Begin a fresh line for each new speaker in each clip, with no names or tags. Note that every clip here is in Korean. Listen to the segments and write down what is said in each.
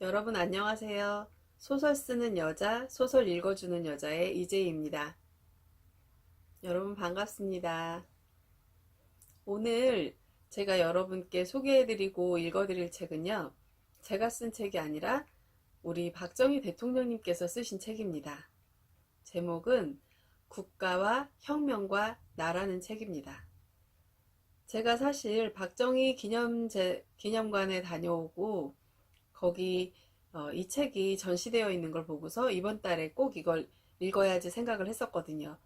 여러분 안녕하세요. 소설 쓰는 여자, 소설 읽어주는 여자의 이재희입니다. 여러분 반갑습니다. 오늘 제가 여러분께 소개해드리고 읽어드릴 책은요. 제가 쓴 책이 아니라 우리 박정희 대통령님께서 쓰신 책입니다. 제목은 국가와 혁명과 나라는 책입니다. 제가 사실 박정희 기념관에 다녀오고 거기 이 책이 전시되어 있는 걸 보고서 이번 달에 꼭 이걸 읽어야지 생각을 했었거든요.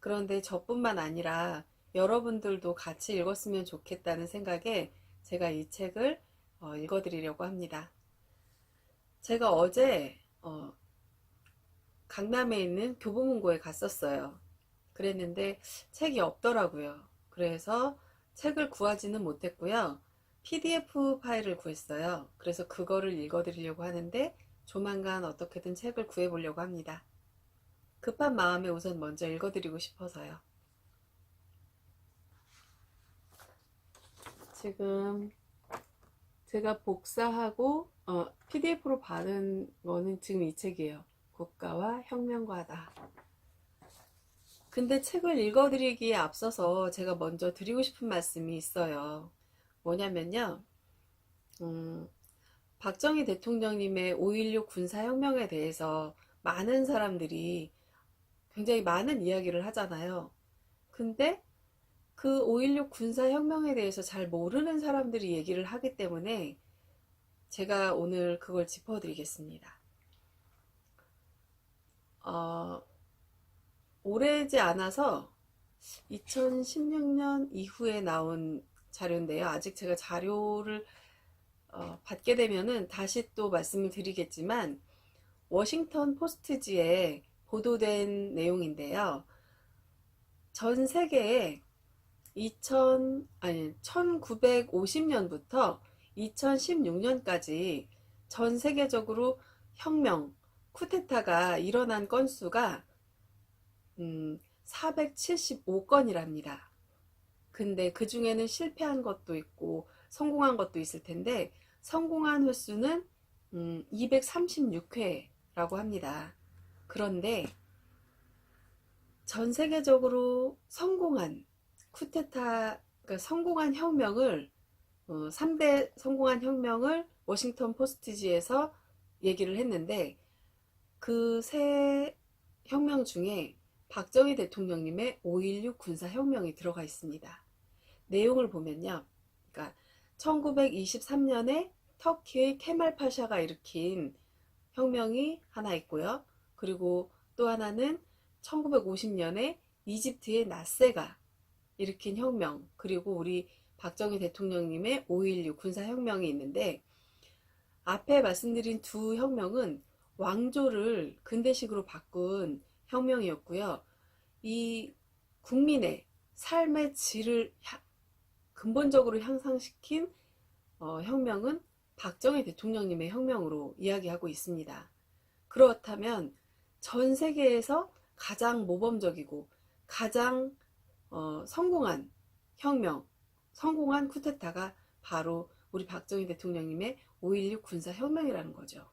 그런데 저뿐만 아니라 여러분들도 같이 읽었으면 좋겠다는 생각에 제가 이 책을 읽어드리려고 합니다. 제가 어제 강남에 있는 교보문고에 갔었어요. 그랬는데 책이 없더라고요. 그래서 책을 구하지는 못했고요. PDF 파일을 구했어요. 그래서 그거를 읽어드리려고 하는데 조만간 어떻게든 책을 구해보려고 합니다. 급한 마음에 우선 먼저 읽어드리고 싶어서요. 지금 제가 복사하고 PDF로 받은 거는 지금 이 책이에요. 국가와 혁명과다. 근데 책을 읽어드리기에 앞서서 제가 먼저 드리고 싶은 말씀이 있어요. 뭐냐면요. 박정희 대통령님의 5.16 군사혁명에 대해서 많은 사람들이 굉장히 많은 이야기를 하잖아요. 근데 그 5.16 군사혁명에 대해서 잘 모르는 사람들이 얘기를 하기 때문에 제가 오늘 그걸 짚어드리겠습니다. 오래지 않아서 2016년 이후에 나온 자료인데요. 아직 제가 자료를 받게 되면은 다시 또 말씀을 드리겠지만 워싱턴 포스트지에 보도된 내용인데요. 전 세계에 1950년부터 2016년까지 전 세계적으로 혁명, 쿠데타가 일어난 건수가 475건이랍니다. 근데 그 중에는 실패한 것도 있고 성공한 것도 있을 텐데 성공한 횟수는 236회라고 합니다. 그런데 전 세계적으로 성공한 쿠데타, 그러니까 성공한 혁명을 3대 성공한 혁명을 워싱턴 포스트지에서 얘기를 했는데 그 세 혁명 중에 박정희 대통령님의 5.16 군사혁명이 들어가 있습니다. 내용을 보면요. 그러니까 1923년에 터키의 케말 파샤가 일으킨 혁명이 하나 있고요. 그리고 또 하나는 1950년에 이집트의 나세가 일으킨 혁명, 그리고 우리 박정희 대통령님의 5.16 군사혁명이 있는데 앞에 말씀드린 두 혁명은 왕조를 근대식으로 바꾼 혁명이었고요. 이 국민의 삶의 질을 근본적으로 향상시킨 혁명은 박정희 대통령님의 혁명으로 이야기하고 있습니다. 그렇다면 전 세계에서 가장 모범적이고 가장 성공한 혁명, 성공한 쿠데타가 바로 우리 박정희 대통령님의 5.16 군사혁명이라는 거죠.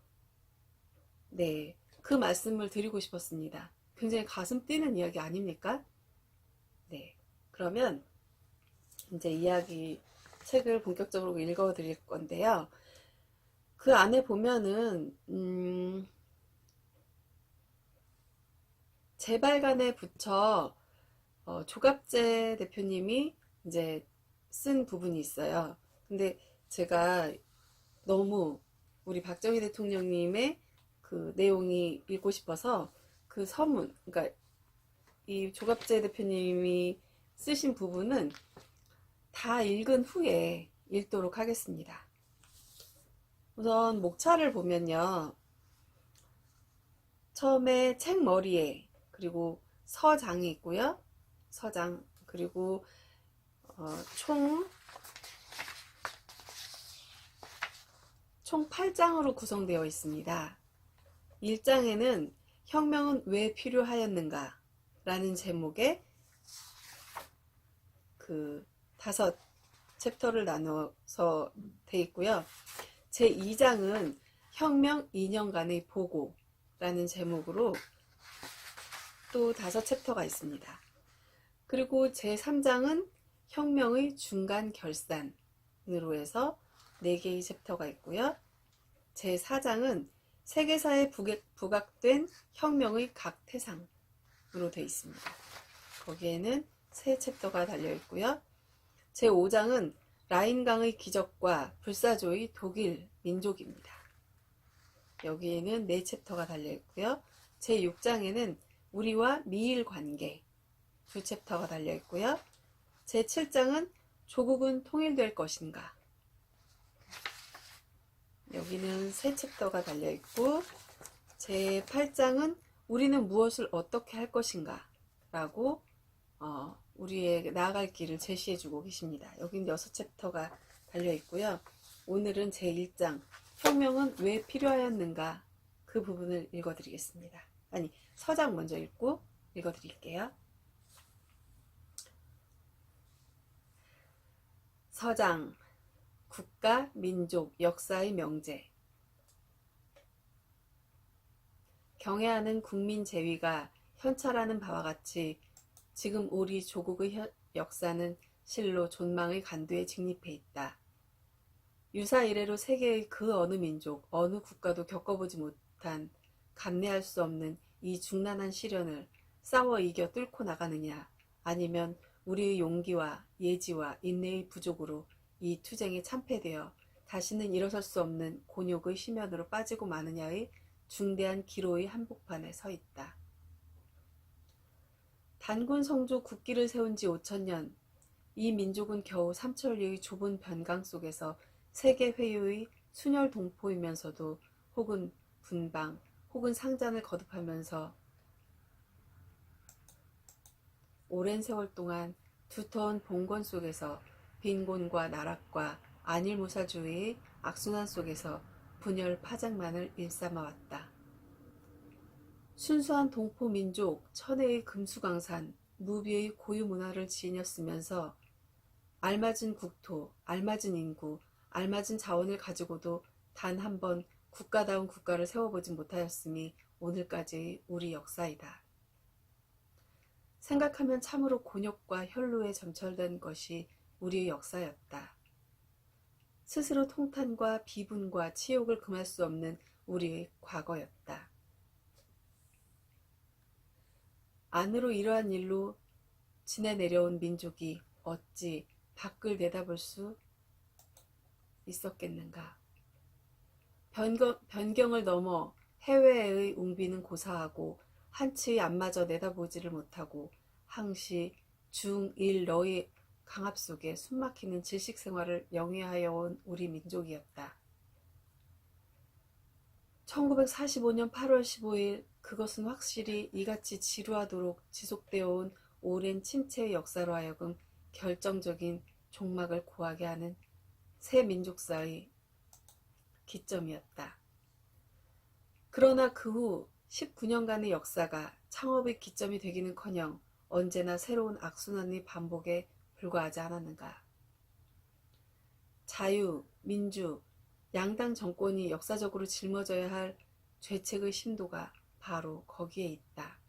네, 그 말씀을 드리고 싶었습니다. 굉장히 가슴 뛰는 이야기 아닙니까? 네, 그러면 이제 이야기 책을 본격적으로 읽어 드릴 건데요. 그 안에 보면은 재발간에 붙여 조갑재 대표님이 이제 쓴 부분이 있어요. 근데 제가 너무 우리 박정희 대통령님의 그 내용이 읽고 싶어서 그 서문, 그러니까 이 조갑재 대표님이 쓰신 부분은 다 읽은 후에 읽도록 하겠습니다. 우선 목차를 보면요. 처음에 책 머리에 그리고 서장이 있고요. 서장, 그리고 총 8장으로 구성되어 있습니다. 1장에는 혁명은 왜 필요하였는가 라는 제목의 그 5 챕터를 나눠서 돼 있고요. 제 2장은 혁명 2년간의 보고라는 제목으로 또 5챕터가 있습니다. 그리고 제3장은 혁명의 중간 결산으로 해서 4개의 챕터가 있고요. 제4장은 세계사에 부각된 혁명의 각 태상으로 되어 있습니다. 거기에는 3챕터가 달려 있고요. 제5장은 라인강의 기적과 불사조의 독일 민족입니다. 여기에는 4챕터가 달려 있고요. 제6장에는 우리와 미일 관계 2챕터가 달려 있고요. 제7장은 조국은 통일될 것인가, 여기는 3챕터가 달려 있고, 제8장은 우리는 무엇을 어떻게 할 것인가 라고 우리의 나아갈 길을 제시해 주고 계십니다. 여기는 6챕터가 달려 있고요. 오늘은 제1장 혁명은 왜 필요하였는가, 그 부분을 읽어 드리겠습니다. 아니, 서장 먼저 읽고 읽어 드릴게요. 서장, 국가, 민족, 역사의 명제. 경애하는 국민 재위가 현찰하는 바와 같이 지금 우리 조국의 역사는 실로 존망의 간두에 직립해 있다. 유사 이래로 세계의 그 어느 민족, 어느 국가도 겪어보지 못한 감내할 수 없는 이 중난한 시련을 싸워 이겨 뚫고 나가느냐, 아니면 우리의 용기와 예지와 인내의 부족으로 이 투쟁에 참패되어 다시는 일어설 수 없는 곤욕의 심연으로 빠지고 마느냐의 중대한 기로의 한복판에 서 있다. 단군 성조 국기를 세운 지 5,000년, 이 민족은 겨우 삼천리의 좁은 변강 속에서 세계 회유의 순혈 동포이면서도 혹은 분방, 혹은 상잔을 거듭하면서 오랜 세월 동안 두터운 봉건 속에서 빈곤과 나락과 안일무사주의의 악순환 속에서 분열 파장만을 일삼아왔다. 순수한 동포민족 천혜의 금수강산, 무비의 고유문화를 지녔으면서 알맞은 국토, 알맞은 인구, 알맞은 자원을 가지고도 단 한 번 국가다운 국가를 세워보지 못하였음이 오늘까지의 우리 역사이다. 생각하면 참으로 곤욕과 혈루에 점철된 것이 우리의 역사였다. 스스로 통탄과 비분과 치욕을 금할 수 없는 우리의 과거였다. 안으로 이러한 일로 지내 내려온 민족이 어찌 밖을 내다볼 수 있었겠는가. 변경을 넘어 해외의 웅비는 고사하고 한치의 앞마저 내다보지를 못하고 항시 중1러의 강압 속에 숨막히는 질식생활을 영위하여 온 우리 민족이었다. 1945년 8월 15일 그것은 확실히 이같이 지루하도록 지속되어 온 오랜 침체의 역사로 하여금 결정적인 종막을 고하게 하는 새 민족사의 기점이었다. 그러나 그 후 19년간의 역사가 창업의 기점이 되기는커녕 언제나 새로운 악순환의 반복에 불과하지 않았는가. 자유, 민주, 양당 정권이 역사적으로 짊어져야 할 죄책의 심도가 바로 거기에 있다.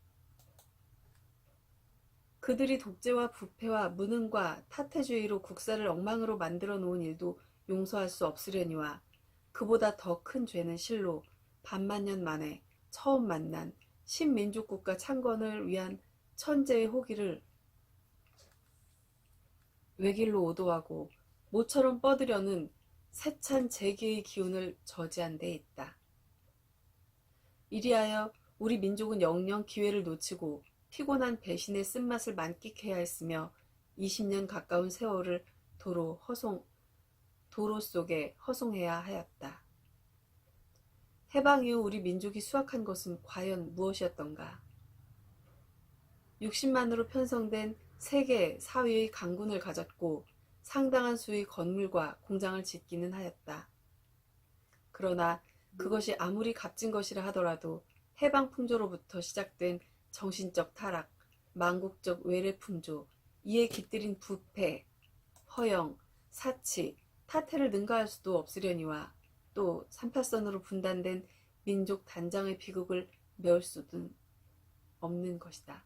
그들이 독재와 부패와 무능과 타태주의로 국사를 엉망으로 만들어 놓은 일도 용서할 수 없으려니와 그보다 더 큰 죄는 실로 반만년 만에 처음 만난 신민족국가 창건을 위한 천재의 호기를 외길로 오도하고 모처럼 뻗으려는 세찬 재기의 기운을 저지한 데 있다. 이리하여 우리 민족은 영영 기회를 놓치고 피곤한 배신의 쓴맛을 만끽해야 했으며 20년 가까운 세월을 도로 속에 허송해야 하였다. 해방 이후 우리 민족이 수확한 것은 과연 무엇이었던가. 60만으로 편성된 세계 4위의 강군을 가졌고 상당한 수의 건물과 공장을 짓기는 하였다. 그러나 그것이 아무리 값진 것이라 하더라도 해방 풍조로부터 시작된 정신적 타락, 망국적 외래 풍조, 이에 깃들인 부패, 허영, 사치, 타태를 능가할 수도 없으려니와 또 3파선으로 분단된 민족 단장의 비극을 메울 수는 없는 것이다.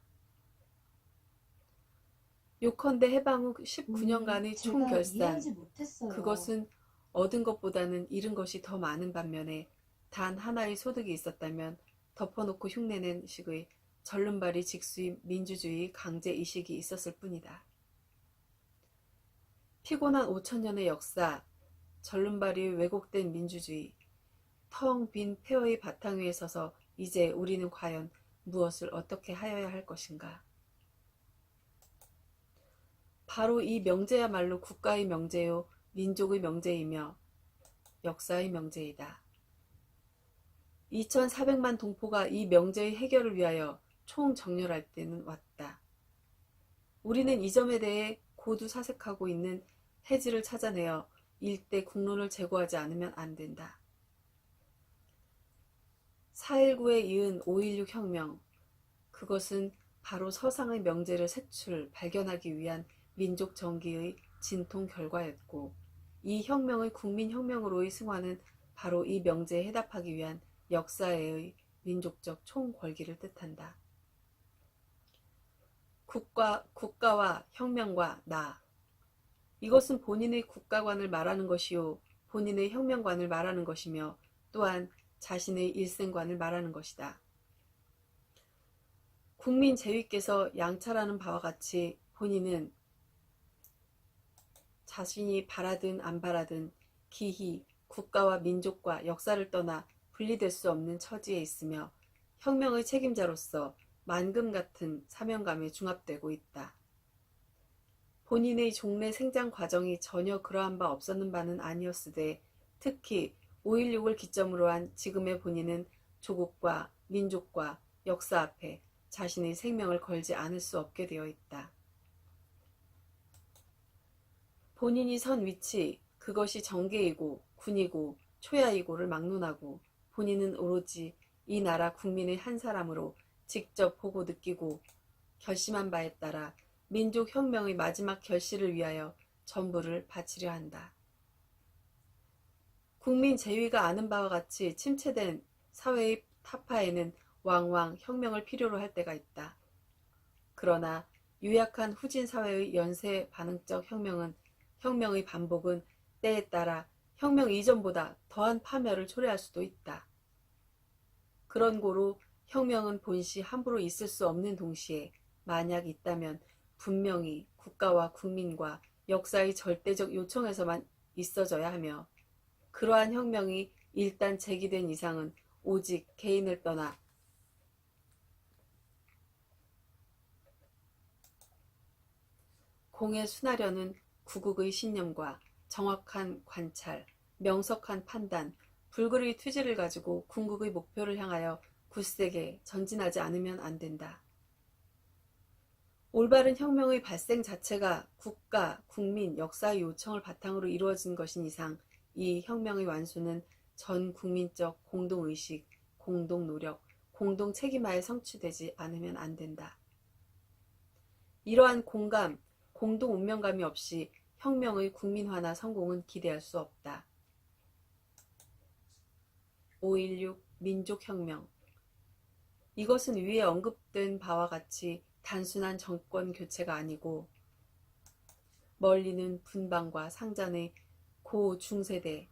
요컨대 해방 후 19년간의
제가
총결산,
이해하지 못했어요.
그것은 얻은 것보다는 잃은 것이 더 많은 반면에 단 하나의 소득이 있었다면 덮어놓고 흉내낸 식의 절름발이 직수인 민주주의 강제이식이 있었을 뿐이다. 피곤한 5천년의 역사, 절름발이 왜곡된 민주주의, 텅 빈 폐허의 바탕 위에 서서 이제 우리는 과연 무엇을 어떻게 하여야 할 것인가? 바로 이 명제야말로 국가의 명제요, 민족의 명제이며 역사의 명제이다. 2400만 동포가 이 명제의 해결을 위하여 총정렬할 때는 왔다. 우리는 이 점에 대해 고두 사색하고 있는 해지를 찾아내어 일대 국론을 제고하지 않으면 안 된다. 4.19에 이은 5.16 혁명, 그것은 바로 서상의 명제를 색출, 발견하기 위한 민족 정기의 진통 결과였고, 이 혁명의 국민혁명으로의 승화는 바로 이 명제에 해답하기 위한 역사의 민족적 총궐기를 뜻한다. 국가와 혁명과 나, 이것은 본인의 국가관을 말하는 것이요, 본인의 혁명관을 말하는 것이며 또한 자신의 일생관을 말하는 것이다. 국민 제위께서 양찰하는 바와 같이 본인은 자신이 바라든 안 바라든 기히 국가와 민족과 역사를 떠나 분리될 수 없는 처지에 있으며 혁명의 책임자로서 만금 같은 사명감에 중압되고 있다. 본인의 종래 생장 과정이 전혀 그러한 바 없었는 바는 아니었으되 특히 5.16을 기점으로 한 지금의 본인은 조국과 민족과 역사 앞에 자신의 생명을 걸지 않을 수 없게 되어 있다. 본인이 선 위치, 그것이 정계이고 군이고 초야이고를 막론하고 본인은 오로지 이 나라 국민의 한 사람으로 직접 보고 느끼고 결심한 바에 따라 민족혁명의 마지막 결실을 위하여 전부를 바치려 한다. 국민 제위가 아는 바와 같이 침체된 사회의 타파에는 왕왕 혁명을 필요로 할 때가 있다. 그러나 유약한 후진 사회의 연쇄 반응적 혁명의 반복은 때에 따라 혁명 이전보다 더한 파멸을 초래할 수도 있다. 그런 고로 혁명은 본시 함부로 있을 수 없는 동시에 만약 있다면 분명히 국가와 국민과 역사의 절대적 요청에서만 있어져야 하며 그러한 혁명이 일단 제기된 이상은 오직 개인을 떠나 공에 순하려는 구국의 신념과 정확한 관찰, 명석한 판단, 불굴의 투지를 가지고 궁극의 목표를 향하여 굳세게 전진하지 않으면 안 된다. 올바른 혁명의 발생 자체가 국가, 국민, 역사의 요청을 바탕으로 이루어진 것인 이상 이 혁명의 완수는 전 국민적 공동의식, 공동노력, 공동책임하에 성취되지 않으면 안 된다. 이러한 공감, 공동운명감이 없이 혁명의 국민화나 성공은 기대할 수 없다. 5.16 민족혁명, 이것은 위에 언급된 바와 같이 단순한 정권 교체가 아니고 멀리는 분방과 상잔의 고중세대,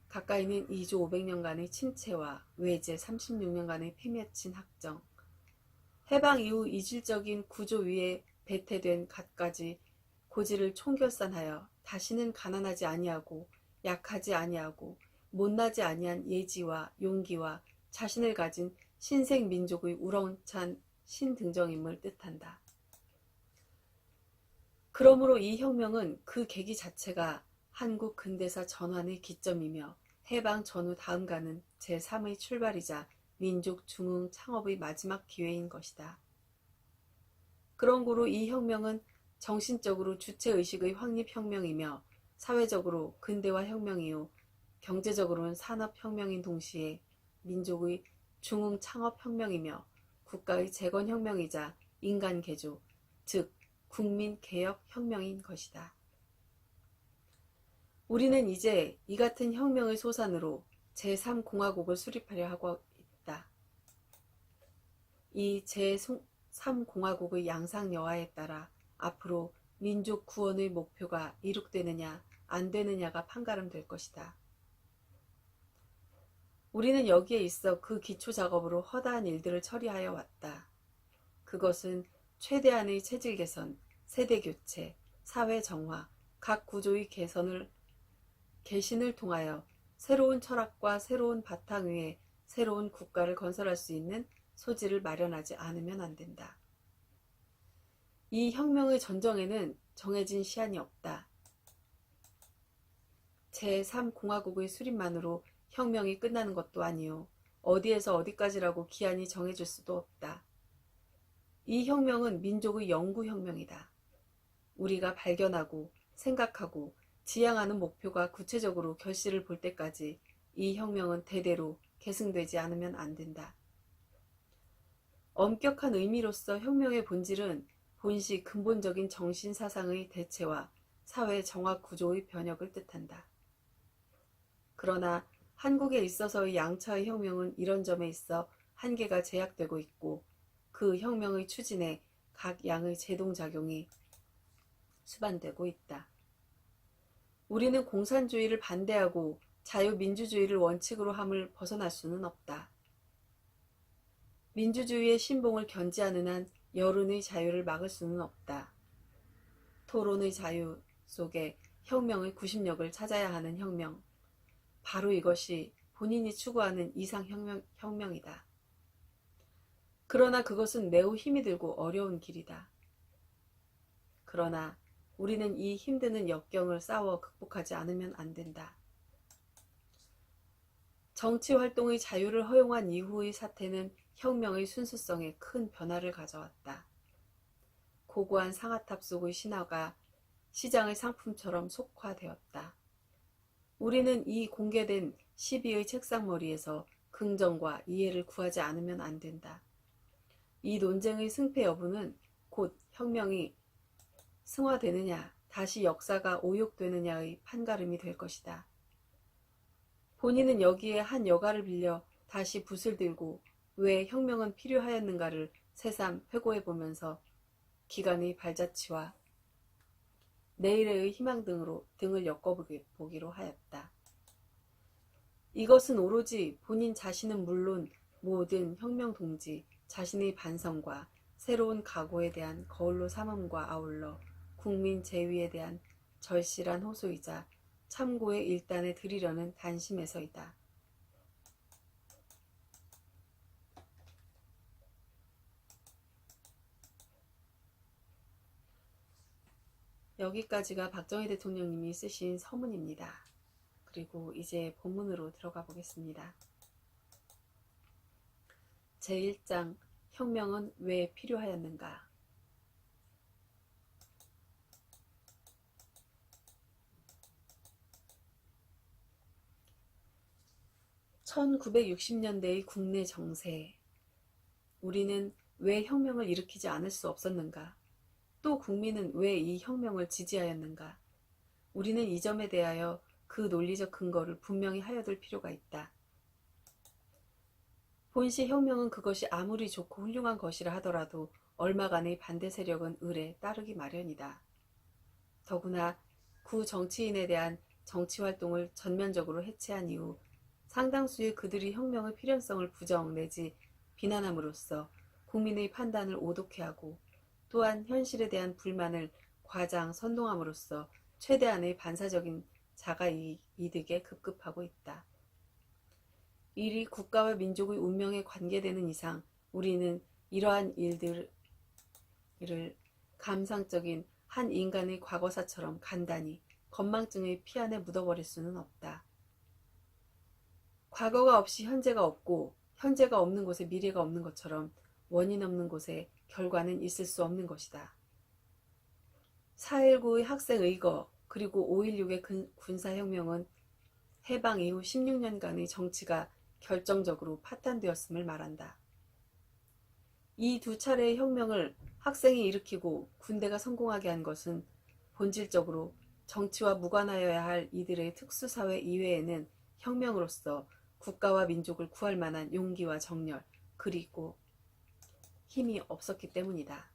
가까이는 2조 500년간의 침체와 외제 36년간의 피맺힌 학정, 해방 이후 이질적인 구조 위에 배태된 갖가지 고지를 총결산하여 다시는 가난하지 아니하고 약하지 아니하고 못나지 아니한 예지와 용기와 자신을 가진 신생 민족의 우렁찬 신등정임을 뜻한다. 그러므로 이 혁명은 그 계기 자체가 한국 근대사 전환의 기점이며 해방 전후 다음가는 제3의 출발이자 민족 중흥 창업의 마지막 기회인 것이다. 그런 고로 이 혁명은 정신적으로 주체의식의 확립혁명이며 사회적으로 근대화 혁명이요 경제적으로는 산업혁명인 동시에 민족의 중흥 창업혁명이며 국가의 재건혁명이자 인간개조, 즉 국민개혁혁명인 것이다. 우리는 이제 이 같은 혁명의 소산으로 제3공화국을 수립하려 하고 있다. 이 제3공화국의 양상 여하에 따라 앞으로 민족 구원의 목표가 이룩되느냐 안 되느냐가 판가름될 것이다. 우리는 여기에 있어 그 기초 작업으로 허다한 일들을 처리하여 왔다. 그것은 최대한의 체질 개선, 세대 교체, 사회 정화, 각 구조의 개신을 통하여 새로운 철학과 새로운 바탕 위에 새로운 국가를 건설할 수 있는 소지를 마련하지 않으면 안 된다. 이 혁명의 전정에는 정해진 시한이 없다. 제3공화국의 수립만으로 혁명이 끝나는 것도 아니요. 어디에서 어디까지라고 기한이 정해질 수도 없다. 이 혁명은 민족의 영구혁명이다. 우리가 발견하고 생각하고 지향하는 목표가 구체적으로 결실을 볼 때까지 이 혁명은 대대로 계승되지 않으면 안 된다. 엄격한 의미로서 혁명의 본질은 본시 근본적인 정신사상의 대체와 사회 정화 구조의 변혁을 뜻한다. 그러나 한국에 있어서의 양차의 혁명은 이런 점에 있어 한계가 제약되고 있고 그 혁명의 추진에 각 양의 제동작용이 수반되고 있다. 우리는 공산주의를 반대하고 자유민주주의를 원칙으로 함을 벗어날 수는 없다. 민주주의의 신봉을 견지하는 한 여론의 자유를 막을 수는 없다. 토론의 자유 속에 혁명의 구심력을 찾아야 하는 혁명. 바로 이것이 본인이 추구하는 이상혁명이다. 그러나 그것은 매우 힘이 들고 어려운 길이다. 그러나 우리는 이 힘드는 역경을 싸워 극복하지 않으면 안 된다. 정치활동의 자유를 허용한 이후의 사태는 혁명의 순수성에 큰 변화를 가져왔다. 고고한 상아탑 속의 신화가 시장의 상품처럼 속화되었다. 우리는 이 공개된 시비의 책상머리에서 긍정과 이해를 구하지 않으면 안 된다. 이 논쟁의 승패 여부는 곧 혁명이 승화되느냐, 다시 역사가 오욕되느냐의 판가름이 될 것이다. 본인은 여기에 한 여가를 빌려 다시 붓을 들고 왜 혁명은 필요하였는가를 새삼 회고해보면서 기간의 발자취와 내일의 희망 등을 엮어보기로 하였다. 이것은 오로지 본인 자신은 물론 모든 혁명 동지 자신의 반성과 새로운 각오에 대한 거울로 삼음과 아울러 국민 재위에 대한 절실한 호소이자 참고의 일단에 드리려는 단심에서이다. 여기까지가 박정희 대통령님이 쓰신 서문입니다. 그리고 이제 본문으로 들어가 보겠습니다. 제1장 혁명은 왜 필요하였는가? (1960년대의) 국내 정세. 우리는 왜 혁명을 일으키지 않을 수 없었는가? 또 국민은 왜 이 혁명을 지지하였는가? 우리는 이 점에 대하여 그 논리적 근거를 분명히 하여둘 필요가 있다. 본시 혁명은 그것이 아무리 좋고 훌륭한 것이라 하더라도 얼마간의 반대 세력은 을에 따르기 마련이다. 더구나 구 정치인에 대한 정치활동을 전면적으로 해체한 이후 상당수의 그들이 혁명의 필연성을 부정 내지 비난함으로써 국민의 판단을 오독해 하고 또한 현실에 대한 불만을 과장 선동함으로써 최대한의 반사적인 자가이득에 급급하고 있다. 일이 국가와 민족의 운명에 관계되는 이상 우리는 이러한 일들을 감상적인 한 인간의 과거사처럼 간단히 건망증의 피 안에 묻어버릴 수는 없다. 과거가 없이 현재가 없고 현재가 없는 곳에 미래가 없는 것처럼 원인 없는 곳에 결과는 있을 수 없는 것이다. 4.19의 학생의거 그리고 5.16의 군사혁명은 해방 이후 16년간의 정치가 결정적으로 파탄되었음을 말한다. 이 두 차례의 혁명을 학생이 일으키고 군대가 성공하게 한 것은 본질적으로 정치와 무관하여야 할 이들의 특수사회 이외에는 혁명으로서 국가와 민족을 구할 만한 용기와 정열, 그리고 힘이 없었기 때문이다.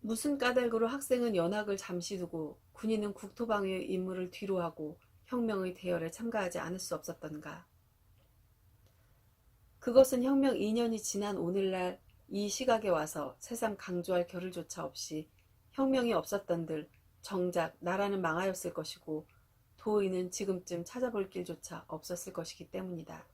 무슨 까닭으로 학생은 연학을 잠시 두고 군인은 국토방위의 임무를 뒤로하고 혁명의 대열에 참가하지 않을 수 없었던가. 그것은 혁명 2년이 지난 오늘날 이 시각에 와서 새삼 강조할 겨를조차 없이 혁명이 없었던들 정작 나라는 망하였을 것이고 도의는 지금쯤 찾아볼 길조차 없었을 것이기 때문이다.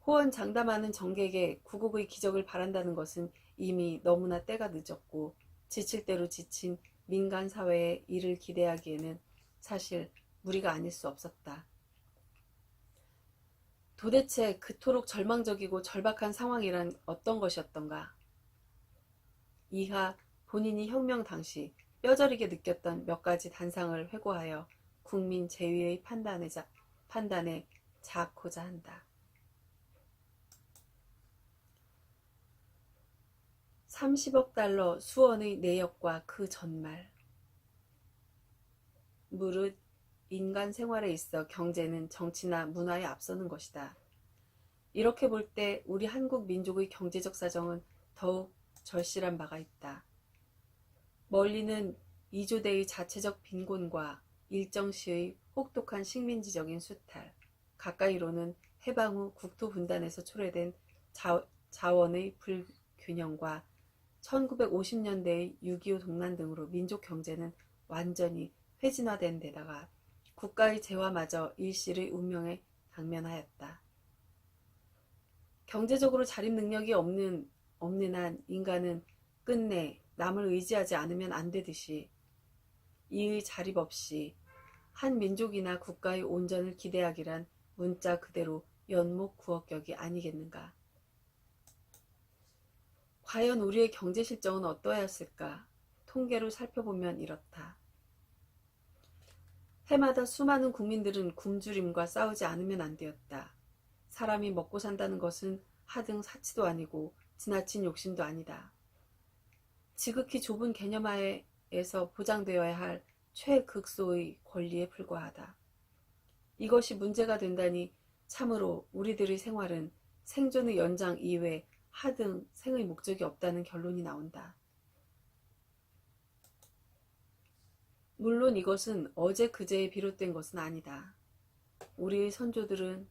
호언장담하는 정객에 구국의 기적을 바란다는 것은 이미 너무나 때가 늦었고 지칠 대로 지친 민간 사회의 이를 기대하기에는 사실 무리가 아닐 수 없었다. 도대체 그토록 절망적이고 절박한 상황이란 어떤 것이었던가? 이하 본인이 혁명 당시 뼈저리게 느꼈던 몇 가지 단상을 회고하여 국민 제위의 판단에 자고자 한다. 30억 달러 수원의 내역과 그 전말. 무릇 인간 생활에 있어 경제는 정치나 문화에 앞서는 것이다. 이렇게 볼 때 우리 한국 민족의 경제적 사정은 더욱 절실한 바가 있다. 멀리는 이조대의 자체적 빈곤과 일정시의 혹독한 식민지적인 수탈, 가까이로는 해방 후 국토 분단에서 초래된 자원의 불균형과 1950년대의 6.25 동란 등으로 민족 경제는 완전히 회진화된 데다가 국가의 재화마저 일실의 운명에 당면하였다. 경제적으로 자립 능력이 없는 한 인간은 끝내 남을 의지하지 않으면 안 되듯이 이의 자립 없이 한 민족이나 국가의 온전을 기대하기란 문자 그대로 연목구어격이 아니겠는가. 과연 우리의 경제 실정은 어떠하였을까? 통계로 살펴보면 이렇다. 해마다 수많은 국민들은 굶주림과 싸우지 않으면 안 되었다. 사람이 먹고 산다는 것은 하등 사치도 아니고 지나친 욕심도 아니다. 지극히 좁은 개념하에서 보장되어야 할 최극소의 권리에 불과하다. 이것이 문제가 된다니 참으로 우리들의 생활은 생존의 연장 이외 하등 생의 목적이 없다는 결론이 나온다. 물론 이것은 어제 그제에 비롯된 것은 아니다. 우리의 선조들은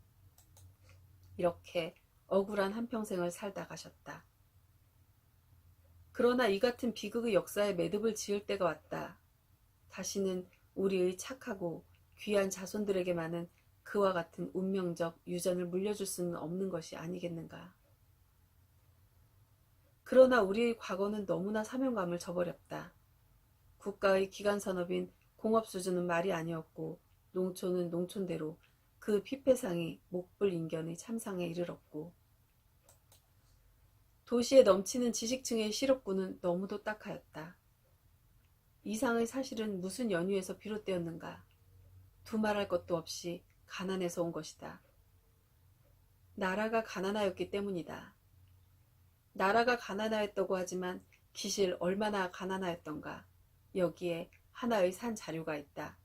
이렇게 억울한 한평생을 살다 가셨다. 그러나 이 같은 비극의 역사에 매듭을 지을 때가 왔다. 다시는 우리의 착하고 귀한 자손들에게만은 그와 같은 운명적 유전을 물려줄 수는 없는 것이 아니겠는가. 그러나 우리의 과거는 너무나 사명감을 저버렸다. 국가의 기간 산업인 공업 수준은 말이 아니었고 농촌은 농촌대로 그 피폐상이 목불인견의 참상에 이르렀고 도시에 넘치는 지식층의 실업군은 너무도 딱하였다. 이상의 사실은 무슨 연유에서 비롯되었는가. 두말할 것도 없이 가난해서 온 것이다. 나라가 가난하였기 때문이다. 나라가 가난하였다고 하지만 기실 얼마나 가난하였던가. 여기에 하나의 산 자료가 있다.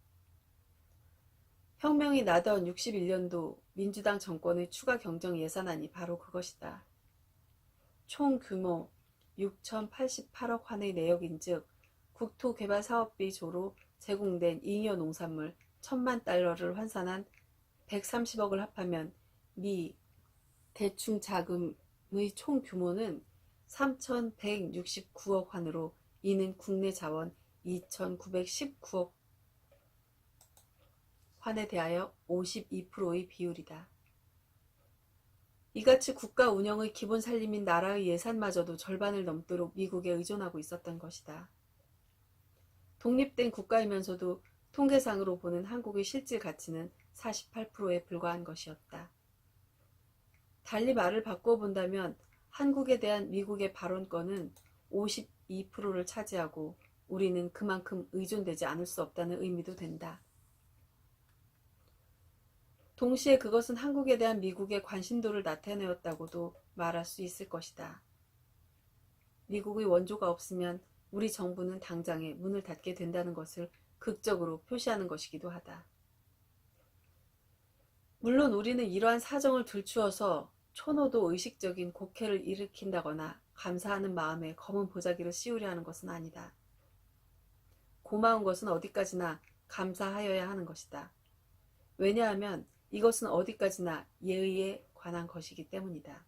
혁명이 나던 61년도 민주당 정권의 추가 경정 예산안이 바로 그것이다. 총 규모 6,088억 환의 내역인즉 국토개발사업비 조로 제공된 잉여 농산물 1,000만 달러를 환산한 130억을 합하면 미 대충 자금의 총 규모는 3,169억 환으로 이는 국내 자원 2,919억 환에 대하여 52%의 비율이다. 이같이 국가 운영의 기본 살림인 나라의 예산마저도 절반을 넘도록 미국에 의존하고 있었던 것이다. 독립된 국가이면서도 통계상으로 보는 한국의 실질 가치는 48%에 불과한 것이었다. 달리 말을 바꿔본다면 한국에 대한 미국의 발언권은 52%를 차지하고 우리는 그만큼 의존되지 않을 수 없다는 의미도 된다. 동시에 그것은 한국에 대한 미국의 관심도를 나타내었다고도 말할 수 있을 것이다. 미국의 원조가 없으면 우리 정부는 당장에 문을 닫게 된다는 것을 극적으로 표시하는 것이기도 하다. 물론 우리는 이러한 사정을 들추어서 초노도 의식적인 곡해를 일으킨다거나 감사하는 마음에 검은 보자기를 씌우려 하는 것은 아니다. 고마운 것은 어디까지나 감사하여야 하는 것이다. 왜냐하면 이것은 어디까지나 예의에 관한 것이기 때문이다.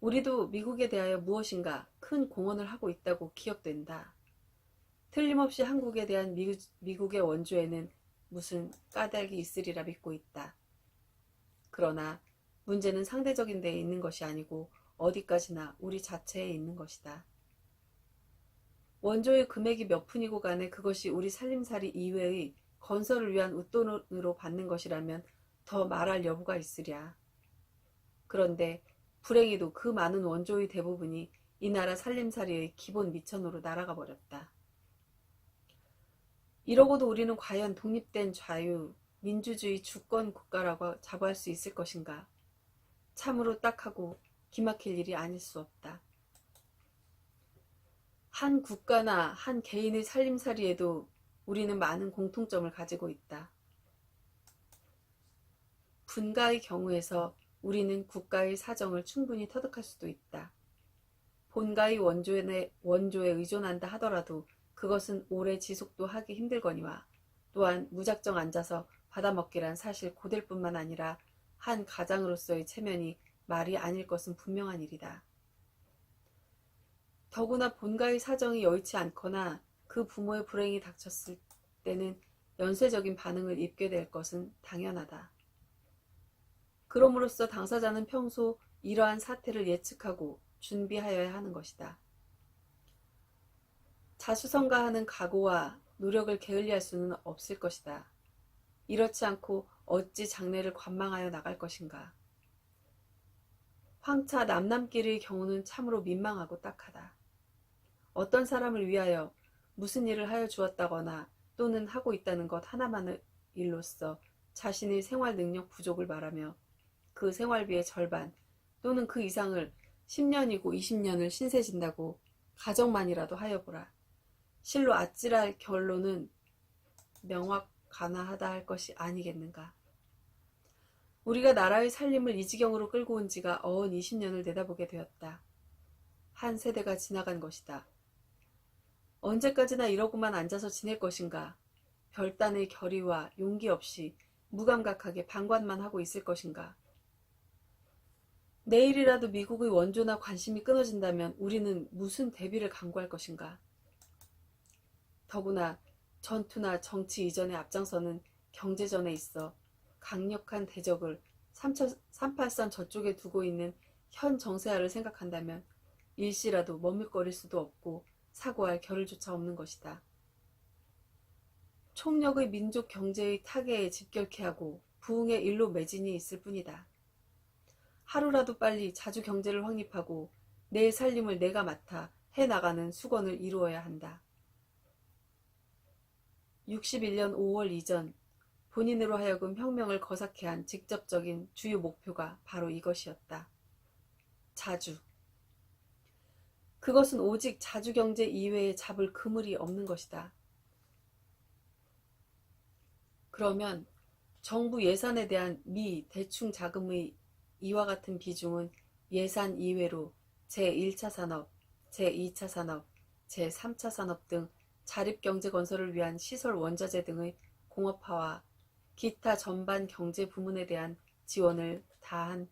우리도 미국에 대하여 무엇인가 큰 공헌을 하고 있다고 기억된다. 틀림없이 한국에 대한 미국의 원조에는 무슨 까닭이 있으리라 믿고 있다. 그러나 문제는 상대적인 데에 있는 것이 아니고 어디까지나 우리 자체에 있는 것이다. 원조의 금액이 몇 푼이고 간에 그것이 우리 살림살이 이외의 건설을 위한 웃돈으로 받는 것이라면 더 말할 여부가 있으랴. 그런데 불행히도 그 많은 원조의 대부분이 이 나라 살림살이의 기본 미천으로 날아가 버렸다. 이러고도 우리는 과연 독립된 자유, 민주주의 주권 국가라고 자부할 수 있을 것인가? 참으로 딱하고 기막힐 일이 아닐 수 없다. 한 국가나 한 개인의 살림살이에도 우리는 많은 공통점을 가지고 있다. 분가의 경우에서 우리는 국가의 사정을 충분히 터득할 수도 있다. 본가의 원조에 의존한다 하더라도 그것은 오래 지속도 하기 힘들거니와 또한 무작정 앉아서 받아먹기란 사실 고될 뿐만 아니라 한 가장으로서의 체면이 말이 아닐 것은 분명한 일이다. 더구나 본가의 사정이 여의치 않거나 그 부모의 불행이 닥쳤을 때는 연쇄적인 반응을 입게 될 것은 당연하다. 그럼으로써 당사자는 평소 이러한 사태를 예측하고 준비하여야 하는 것이다. 자수성가하는 각오와 노력을 게을리할 수는 없을 것이다. 이렇지 않고 어찌 장래를 관망하여 나갈 것인가. 황차 남남길의 경우는 참으로 민망하고 딱하다. 어떤 사람을 위하여 무슨 일을 하여 주었다거나 또는 하고 있다는 것 하나만의 일로서 자신의 생활 능력 부족을 말하며 그 생활비의 절반 또는 그 이상을 10년이고 20년을 신세진다고 가정만이라도 하여 보라. 실로 아찔할 결론은 명확가나하다 할 것이 아니겠는가. 우리가 나라의 살림을 이 지경으로 끌고 온 지가 어언 20년을 내다보게 되었다. 한 세대가 지나간 것이다. 언제까지나 이러고만 앉아서 지낼 것인가. 별단의 결의와 용기 없이 무감각하게 방관만 하고 있을 것인가. 내일이라도 미국의 원조나 관심이 끊어진다면 우리는 무슨 대비를 강구할 것인가. 더구나 전투나 정치 이전에 앞장서는 경제전에 있어 강력한 대적을 383 저쪽에 두고 있는 현 정세하를 생각한다면 일시라도 머뭇거릴 수도 없고 사고할 겨를조차 없는 것이다. 총력의 민족 경제의 타계에 집결케 하고 부흥의 일로 매진이 있을 뿐이다. 하루라도 빨리 자주 경제를 확립하고 내 살림을 내가 맡아 해나가는 수건을 이루어야 한다. 61년 5월 이전 본인으로 하여금 혁명을 거삭해 한 직접적인 주요 목표가 바로 이것이었다. 자주. 그것은 오직 자주경제 이외에 잡을 그물이 없는 것이다. 그러면 정부 예산에 대한 미 대충 자금의 이와 같은 비중은 예산 이외로 제1차 산업, 제2차 산업, 제3차 산업 등 자립경제 건설을 위한 시설 원자재 등의 공업화와 기타 전반 경제 부문에 대한 지원을 다한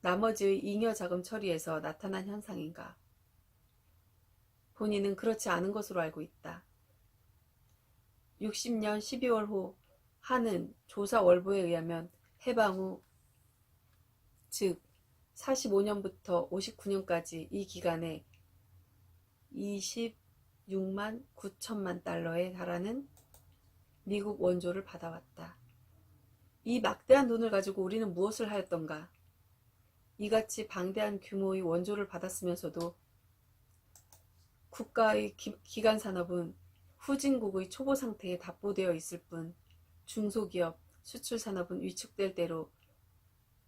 나머지의 잉여 자금 처리에서 나타난 현상인가. 본인은 그렇지 않은 것으로 알고 있다. 60년 12월 호 한은 조사 월보에 의하면 해방 후 즉 45년부터 59년까지 이 기간에 26만 9천만 달러에 달하는 미국 원조를 받아왔다. 이 막대한 돈을 가지고 우리는 무엇을 하였던가? 이같이 방대한 규모의 원조를 받았으면서도 국가의 기간 산업은 후진국의 초보 상태에 답보되어 있을 뿐 중소기업, 수출 산업은 위축될 대로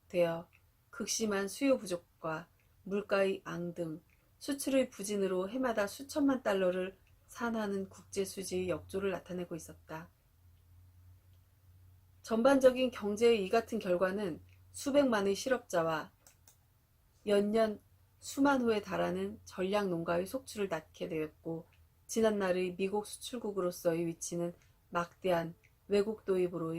되어 극심한 수요 부족과 물가의 앙등, 수출의 부진으로 해마다 수천만 달러를 산하는 국제수지의 역조를 나타내고 있었다. 전반적인 경제의 이 같은 결과는 수백만의 실업자와 연년 수만 호에 달하는 전략 농가의 속출을 낳게 되었고, 지난날의 미국 수출국으로서의 위치는 막대한 외국 도입으로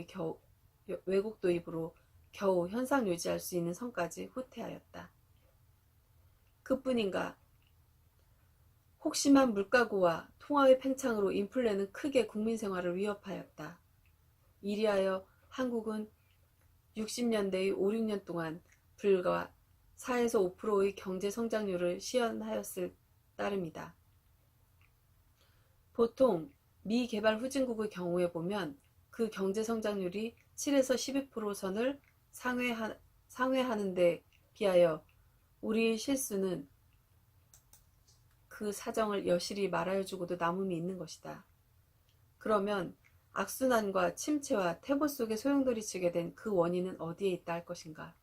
겨우 현상 유지할 수 있는 선까지 후퇴하였다. 그뿐인가, 혹심한 물가고와 통화의 팽창으로 인플레는 크게 국민 생활을 위협하였다. 이리하여 한국은 60년대의 5, 6년 동안 불과 4에서 5%의 경제 성장률을 시현하였을 따름이다. 보통 미개발 후진국의 경우에 보면 그 경제 성장률이 7에서 12% 선을 상회하는 데 비하여 우리의 실수는 그 사정을 여실히 말하여주고도 남음이 있는 것이다. 그러면 악순환과 침체와 태보 속에 소용돌이치게 된 그 원인은 어디에 있다 할 것인가?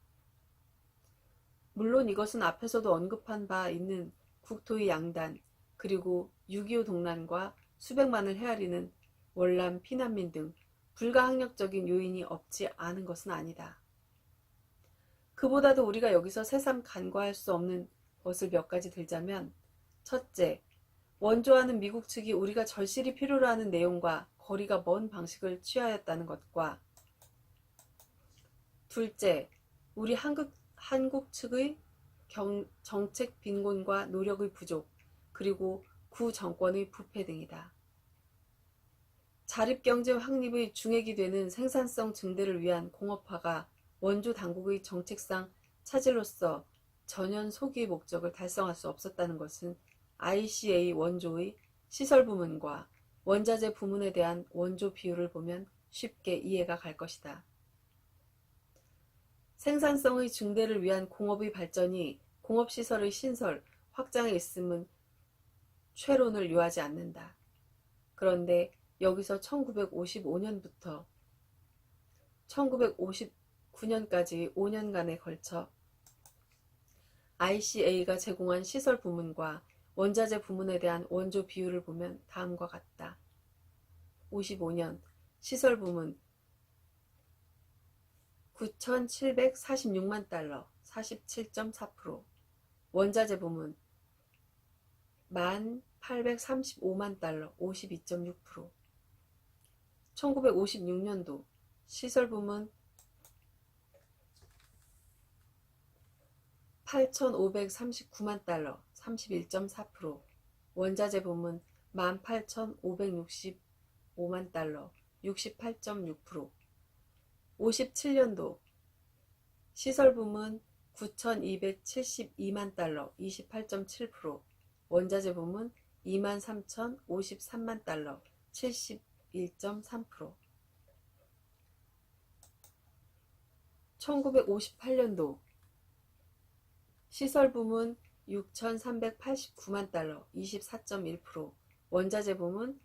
물론 이것은 앞에서도 언급한 바 있는 국토의 양단, 그리고 6.25 동란과 수백만을 헤아리는 월남 피난민 등 불가항력적인 요인이 없지 않은 것은 아니다. 그보다도 우리가 여기서 새삼 간과할 수 없는 것을 몇 가지 들자면, 첫째, 원조하는 미국 측이 우리가 절실히 필요로 하는 내용과 거리가 먼 방식을 취하였다는 것과, 둘째, 우리 한국 측의 정책 빈곤과 노력의 부족, 그리고 구 정권의 부패 등이다. 자립경제 확립의 중핵이 되는 생산성 증대를 위한 공업화가 원조 당국의 정책상 차질로서 전현 소기의 목적을 달성할 수 없었다는 것은 ICA 원조의 시설 부문과 원자재 부문에 대한 원조 비율을 보면 쉽게 이해가 갈 것이다. 생산성의 증대를 위한 공업의 발전이 공업시설의 신설, 확장에 있음은 최론을 요하지 않는다. 그런데 여기서 1955년부터 1959년까지 5년간에 걸쳐 ICA가 제공한 시설 부문과 원자재 부문에 대한 원조 비율을 보면 다음과 같다. 55년 시설 부문 9,746만 달러 47.4%, 원자재 부문 1,835만 달러 52.6%, 1956년도 시설 부문 8,539만 달러 31.4%, 원자재 부문 18,565만 달러 68.6%, 57년도 시설 부문 9,272만 달러 28.7%, 원자재 부문 23,053만 달러 71.3%, 1958년도 시설 부문 6,389만 달러 24.1%, 원자재 부문